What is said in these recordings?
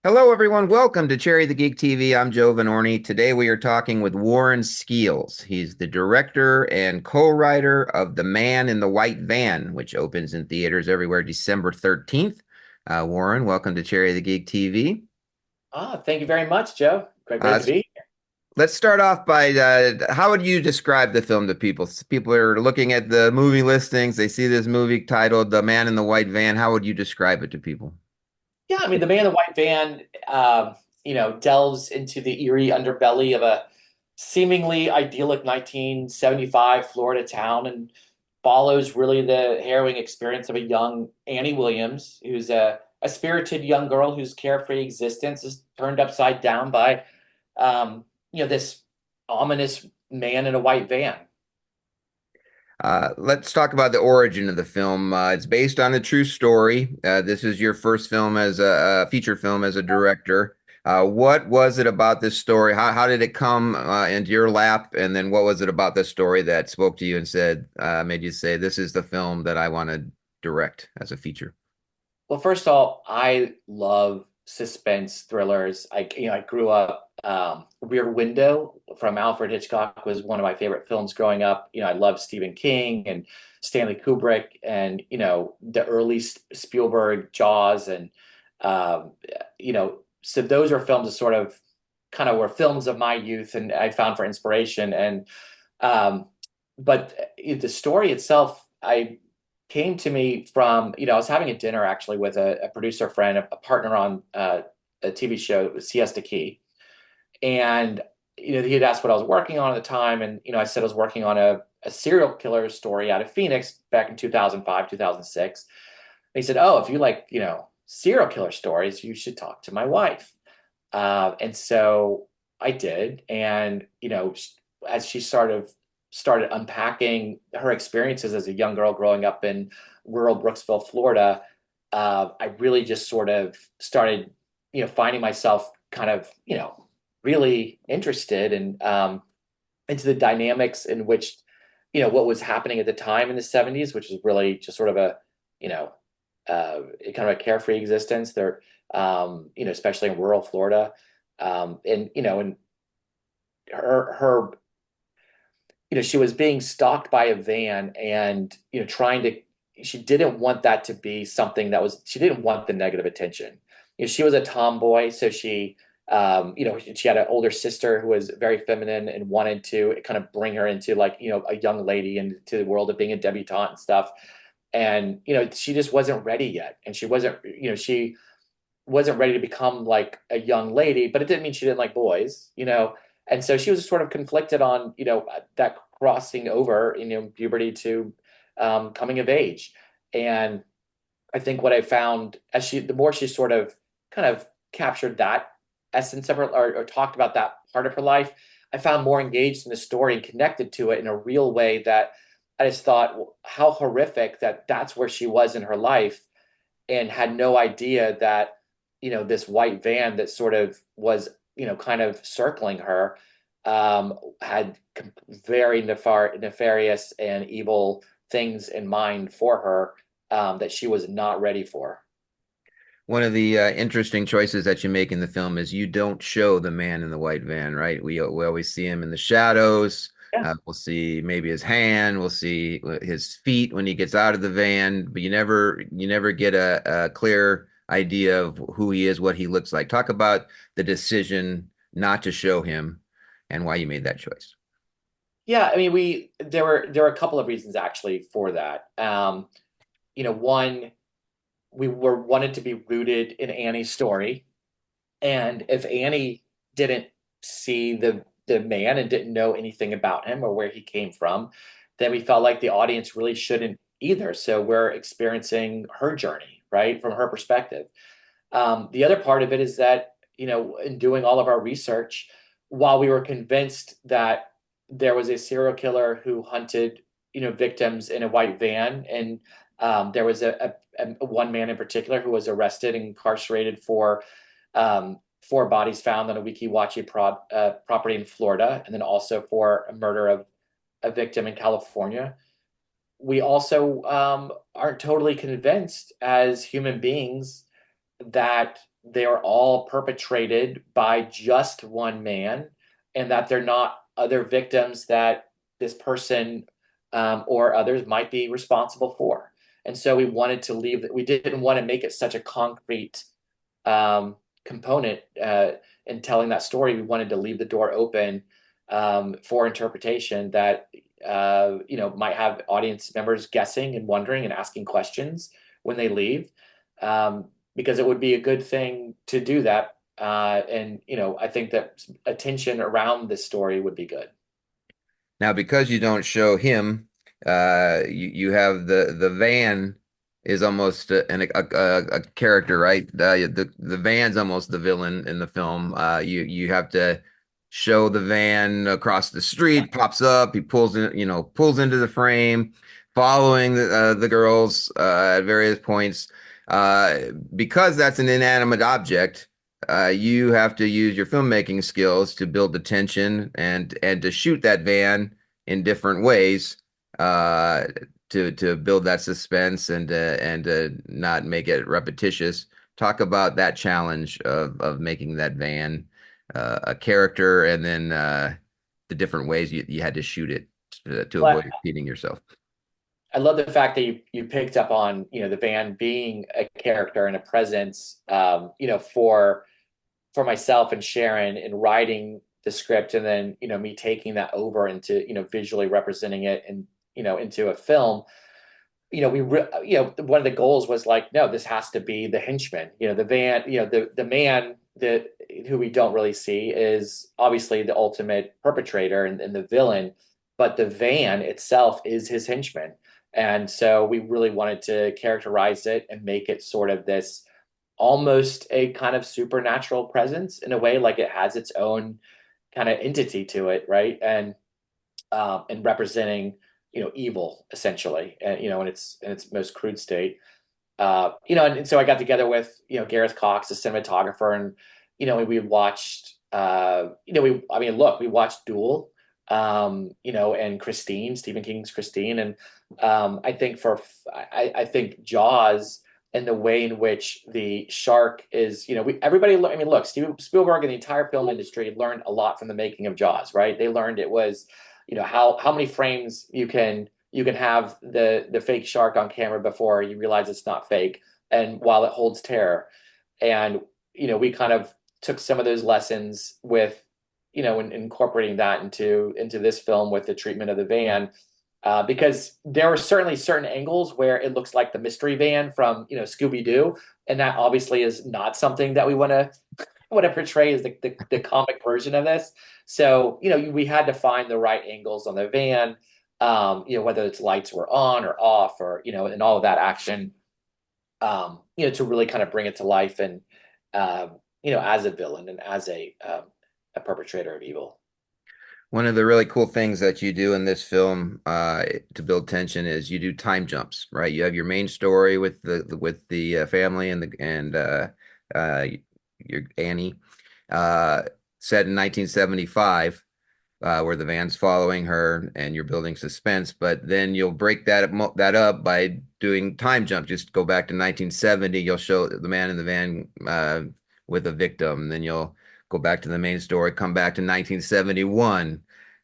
Hello, everyone. Welcome to Cherry the Geek TV. I'm Joe Vanourney. Today we are talking with Warren Skeels. He's the director and co-writer of The Man in the White Van, which opens in theaters everywhere December 13th. Warren, welcome to Cherry the Geek TV. Thank you very much, Joe. Great Uh, to be here. let's start off by how would you describe the film to people? People are looking at the movie listings. They see this movie titled The Man in the White Van. How would you describe it to people? Yeah, I mean, the Man in the White Van, delves into the eerie underbelly of a seemingly idyllic 1975 Florida town and follows really the harrowing experience of a young Annie Williams, who's a spirited young girl whose carefree existence is turned upside down by, this ominous man in a white van. Let's talk about the origin of the film. It's based on a true story. This is your first film as a feature film as a director. What was it about this story? How did it come into your lap? And then what was it about this story that spoke to you and made you say, this is the film that I want to direct as a feature? Well, first of all, I love suspense thrillers. I grew up. Rear Window from Alfred Hitchcock was one of my favorite films growing up. I love Stephen King and Stanley Kubrick, and the early Spielberg Jaws, and um, so those are films that sort of kind of were films of my youth, and I found for inspiration. And um, but the story itself, I came to me from, I was having a dinner actually with a producer friend, a partner on a TV show, Siesta Key. And, he had asked what I was working on at the time. And, I said I was working on a serial killer story out of Phoenix back in 2005, 2006. And he said, "Oh, if you like, serial killer stories, you should talk to my wife." And so I did. And, as she started unpacking her experiences as a young girl growing up in rural Brooksville, Florida, I really just sort of started, finding myself kind of, really interested in into the dynamics in which, what was happening at the time in the 70s, which was really just sort of a, you know, kind of a carefree existence there, especially in rural Florida. And her, she was being stalked by a van and, she didn't want that to be something she didn't want the negative attention. She was a tomboy, so she had an older sister who was very feminine and wanted to kind of bring her into, like, a young lady into the world of being a debutante and stuff. And, she just wasn't ready yet. And she wasn't ready to become like a young lady, but it didn't mean she didn't like boys. And so she was sort of conflicted on, that crossing over, puberty to coming of age. And I think what I found the more she sort of kind of captured that essence of her, or talked about that part of her life, I found more engaged in the story and connected to it in a real way that I just thought, well, how horrific that that's where she was in her life, and had no idea that, this white van that sort of was, kind of circling her, had very nefarious and evil things in mind for her, that she was not ready for. One of the interesting choices that you make in the film is you don't show the man in the white van, right? We always see him in the shadows. Yeah. We'll see maybe his hand. We'll see his feet when he gets out of the van, but you never get a clear idea of who he is, what he looks like. Talk about the decision not to show him and why you made that choice. Yeah, I mean, there were a couple of reasons actually for that. One, we were wanted to be rooted in Annie's story, and if Annie didn't see the man and didn't know anything about him or where he came from, then we felt like the audience really shouldn't either. So we're experiencing her journey, right, from her perspective. The other part of it is that, in doing all of our research, while we were convinced that there was a serial killer who hunted, victims in a white van, and there was a one man in particular who was arrested and incarcerated for, four bodies found on a Weeki Wachee property in Florida, and then also for a murder of a victim in California. We also aren't totally convinced as human beings that they are all perpetrated by just one man, and that they're not other victims that this person or others might be responsible for. And so we wanted to leave that. We didn't want to make it such a concrete component in telling that story. We wanted to leave the door open for interpretation that might have audience members guessing and wondering and asking questions when they leave, because it would be a good thing to do that. And I think that attention around this story would be good. Now, because you don't show him, you have the van is almost a character, right? The van's almost the villain in the film. You have to show the van across the street, pops up, he pulls in, pulls into the frame, following the girls at various points. Because that's an inanimate object, you have to use your filmmaking skills to build the tension and to shoot that van in different ways to build that suspense and not make it repetitious. Talk about that challenge of making that van a character, and then the different ways you had to shoot it to Well, avoid repeating yourself. I love the fact that you picked up on the van being a character and a presence, for myself and Sharon in writing the script, and then me taking that over into visually representing it and into a film. One of the goals was like, no, this has to be the henchman. The van, the man that who we don't really see is obviously the ultimate perpetrator and the villain, but the van itself is his henchman. And so we really wanted to characterize it and make it sort of this almost a kind of supernatural presence in a way, like it has its own kind of entity to it, right? And representing evil essentially, in its most crude state. And so I got together with Gareth Cox, the cinematographer, and we watched we watched Duel, and Christine, Stephen King's Christine, and I think Jaws, and the way in which the shark is, look, Steven Spielberg and the entire film industry learned a lot from the making of Jaws, right? They learned it was, how many frames you can have the fake shark on camera before you realize it's not fake, and while it holds terror. And we kind of took some of those lessons with, incorporating that into this film with the treatment of the van. Because there are certainly certain angles where it looks like the mystery van from Scooby-Doo, and that obviously is not something that we want to portray as the comic version of this. So we had to find the right angles on the van, whether its lights were on or off, or and all of that action, to really kind of bring it to life, and as a villain and as a perpetrator of evil. One of the really cool things that you do in this film to build tension is you do time jumps, right? You have your main story with the family and your Annie, uh, set in 1975, where the van's following her and you're building suspense. But then you'll break that up by doing time jumps. Just go back to 1970. You'll show the man in the van with a victim. Then you'll go back to the main story, come back to 1971,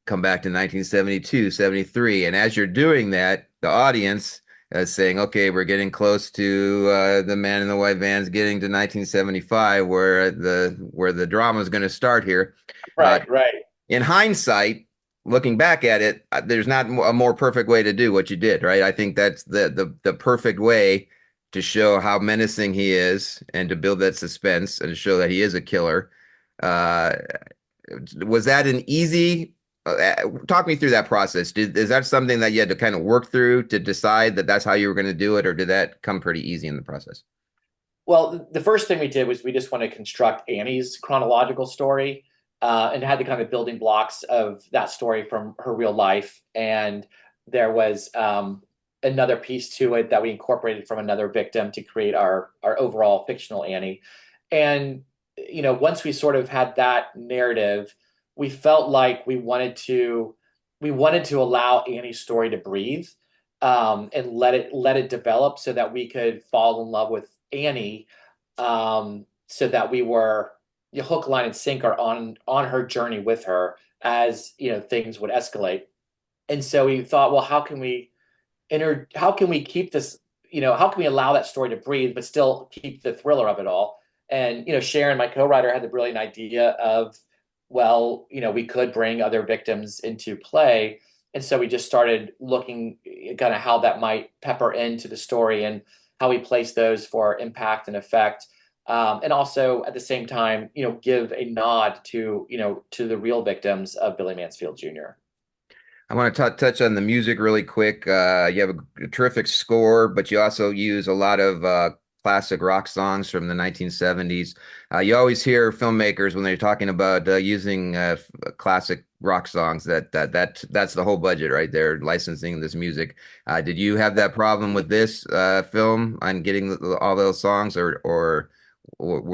come back to 1972, 73. And as you're doing that, the audience is saying, okay, we're getting close to the man in the white van's getting to 1975, where the drama is going to start here. Uh, Right. in hindsight, looking back at it, there's not a more perfect way to do what you did, right? I think that's the perfect way to show how menacing he is and to build that suspense and to show that he is a killer. Uh, was that an easy? Talk me through that process. Is that something that you had to kind of work through to decide that that's how you were going to do it, or did that come pretty easy in the process? Well, the first thing we did was we just want to construct Annie's chronological story, and had the kind of building blocks of that story from her real life. And there was another piece to it that we incorporated from another victim to create our overall fictional Annie. And once we sort of had that narrative, we felt like we wanted to allow Annie's story to breathe, and let it develop so that we could fall in love with Annie, so that we were hook, line, and sinker on her journey with her as things would escalate. And so we thought, well, how can we keep this, how can we allow that story to breathe, but still keep the thriller of it all? And, Sharon, my co-writer, had the brilliant idea of, well, we could bring other victims into play. And so we just started looking kind of how that might pepper into the story and how we place those for impact and effect. And also at the same time, give a nod to the real victims of Billy Mansfield Jr. I want to touch on the music really quick. You have a terrific score, but you also use a lot of classic rock songs from the 1970s. You always hear filmmakers when they're talking about using classic rock songs that's the whole budget right there, licensing this music. Did you have that problem with this film on getting all those songs, or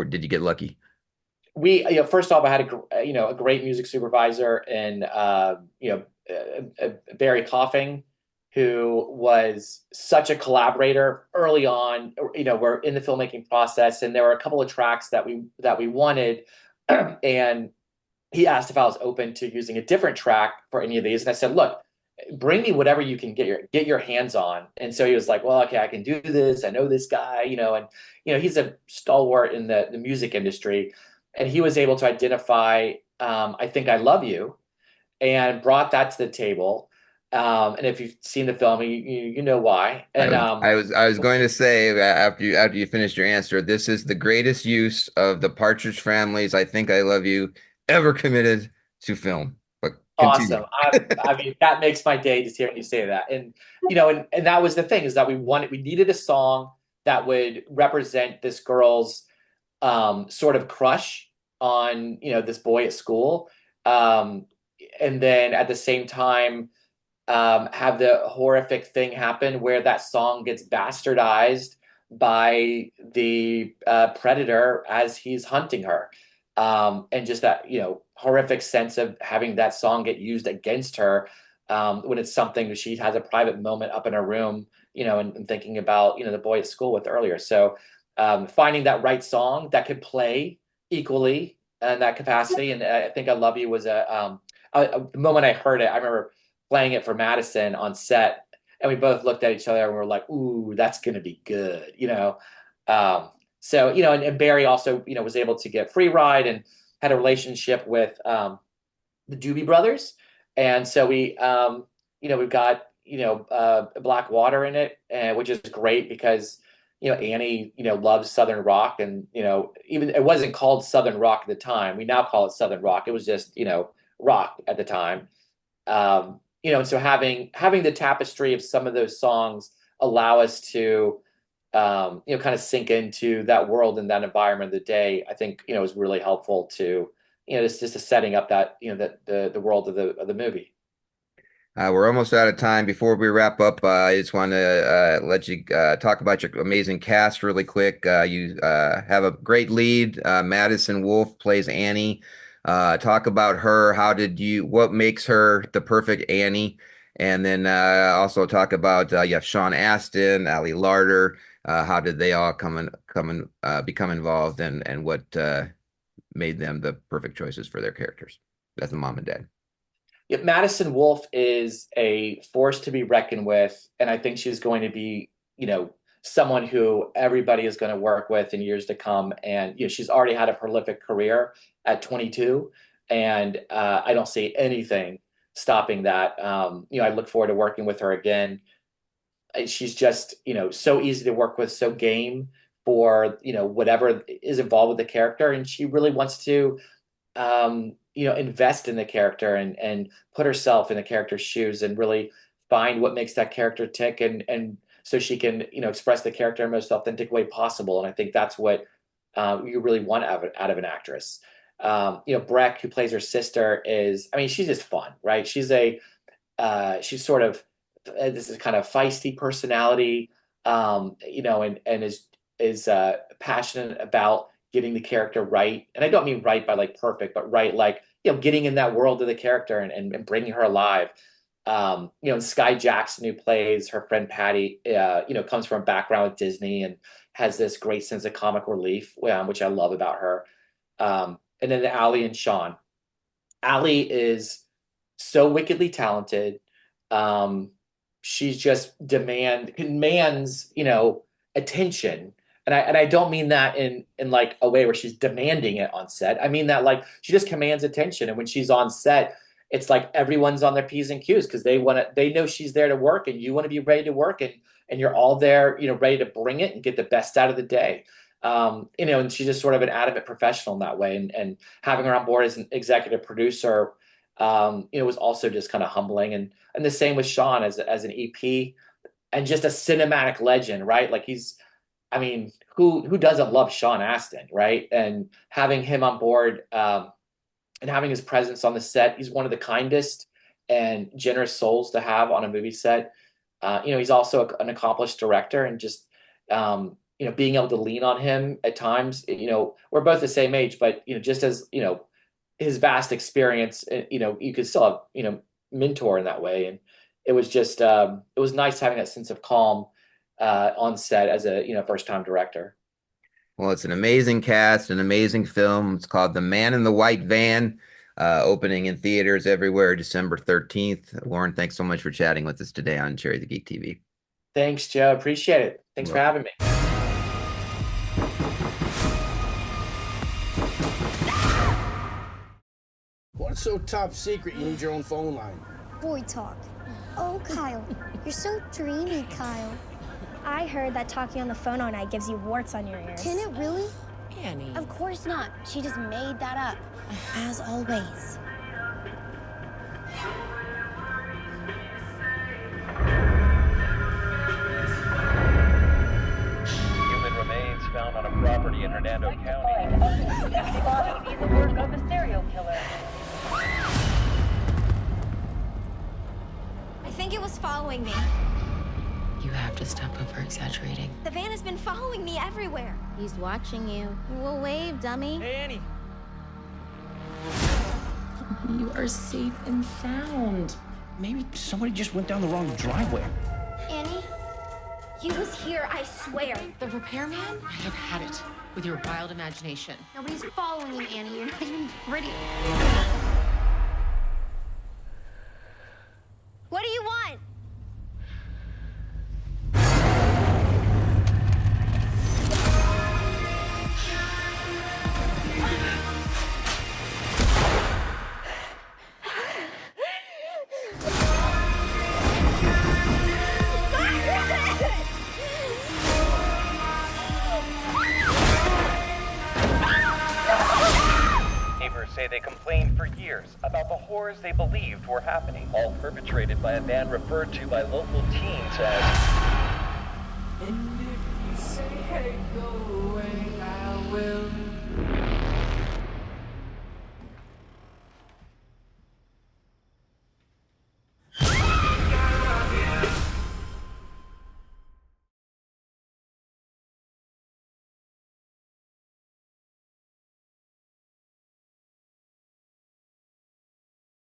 did you get lucky? We, first off, I had a great music supervisor in Barry Coughing, who was such a collaborator early on. We're in the filmmaking process, and there were a couple of tracks that we wanted, and he asked if I was open to using a different track for any of these, and I said, look, bring me whatever you can get your hands on. And so he was like, well, okay, I can do this. I know this guy, and he's a stalwart in the music industry, and he was able to identify I Think I Love You, and brought that to the table. And if you've seen the film, you know why. And I was going to say after you finished your answer, this is the greatest use of the Partridge Family's "I Think I Love You" ever committed to film. But continue. awesome. I mean, that makes my day just hearing you say that. And and that was the thing, is that we needed a song that would represent this girl's sort of crush on this boy at school, and then at the same time have the horrific thing happen where that song gets bastardized by the predator as he's hunting her. And just that, horrific sense of having that song get used against her when it's something that she has a private moment up in her room, and thinking about, the boy at school with earlier. So finding that right song that could play equally in that capacity. And I Think I Love You was the moment I heard it, I remember playing it for Madison on set, and we both looked at each other and we were like, "Ooh, that's gonna be good," So and Barry also was able to get free ride and had a relationship with the Doobie Brothers, and so we've got Black Water in it, which is great because Annie loves Southern rock, and even it wasn't called Southern rock at the time. We now call it Southern rock. It was just rock at the time. And so having the tapestry of some of those songs allow us to kind of sink into that world and that environment of the day, I think is really helpful to just setting up that the world of the movie. We're almost out of time. Before we wrap up, I just want to let you talk about your amazing cast really quick. You have a great lead. Madison Wolfe plays Annie. Talk about her. What makes her the perfect Annie? And then also talk about you have Sean Astin, Ali Larter. How did they all become involved, and what made them the perfect choices for their characters as the mom and dad? Yeah, Madison Wolfe is a force to be reckoned with, and I think she's going to be, someone who everybody is going to work with in years to come. And she's already had a prolific career at 22, and I don't see anything stopping that. I look forward to working with her again. She's just, so easy to work with, so game for whatever is involved with the character, and she really wants to invest in the character and put herself in the character's shoes and really find what makes that character tick, and so she can express the character in the most authentic way possible. And I think that's what you really want out of an actress. Brec, who plays her sister, I mean, she's just fun, right? She's sort of this is kind of feisty personality, and is passionate about getting the character right. And I don't mean right by like perfect, but right like getting in that world of the character and bringing her alive. And Skai Jackson, who plays her friend Patty, comes from a background with Disney and has this great sense of comic relief, which I love about her. And then Allie and Sean. Allie is so wickedly talented. Um, she's just commands, attention. And I don't mean that in like a way where she's demanding it on set. I mean that like she just commands attention. And when she's on set, it's like everyone's on their P's and Q's because they know she's there to work and you want to be ready to work and you're all there, ready to bring it and get the best out of the day. And she's just sort of an adamant professional in that way. And having her on board as an executive producer, was also just kind of humbling. And the same with Sean as an EP and just a cinematic legend, right? Like I mean, who doesn't love Sean Astin, right? And having him on board, and having his presence on the set, he's one of the kindest and generous souls to have on a movie set. He's also an accomplished director, and just being able to lean on him at times. We're both the same age, but just as his vast experience, you could still have mentor in that way. And it was just it was nice having that sense of calm on set as a first time director. Well, it's an amazing cast, an amazing film. It's called The Man in the White Van, opening in theaters everywhere December 13th. Warren, thanks so much for chatting with us today on Cherry the Geek TV. Thanks, Joe. Appreciate it. Thanks for having me. What's so top secret you need your own phone line? Boy talk. Oh, Kyle. You're so dreamy, Kyle. I heard that talking on the phone all night gives you warts on your ears. Can it really? Annie. Of course not. She just made that up. As always. Human remains found on a property in Hernando County. Thought it would be the work of a serial killer. I think it was following me. You have to stop over-exaggerating. The van has been following me everywhere. He's watching you. We'll wave, dummy. Hey, Annie. You are safe and sound. Maybe somebody just went down the wrong driveway. Annie? He was here, I swear. The repairman? I have had it with your wild imagination. Nobody's following you, Annie. You're not even pretty. What do you want? Say they complained for years about the horrors they believed were happening, all perpetrated by a man referred to by local teens as... And if you say, hey, go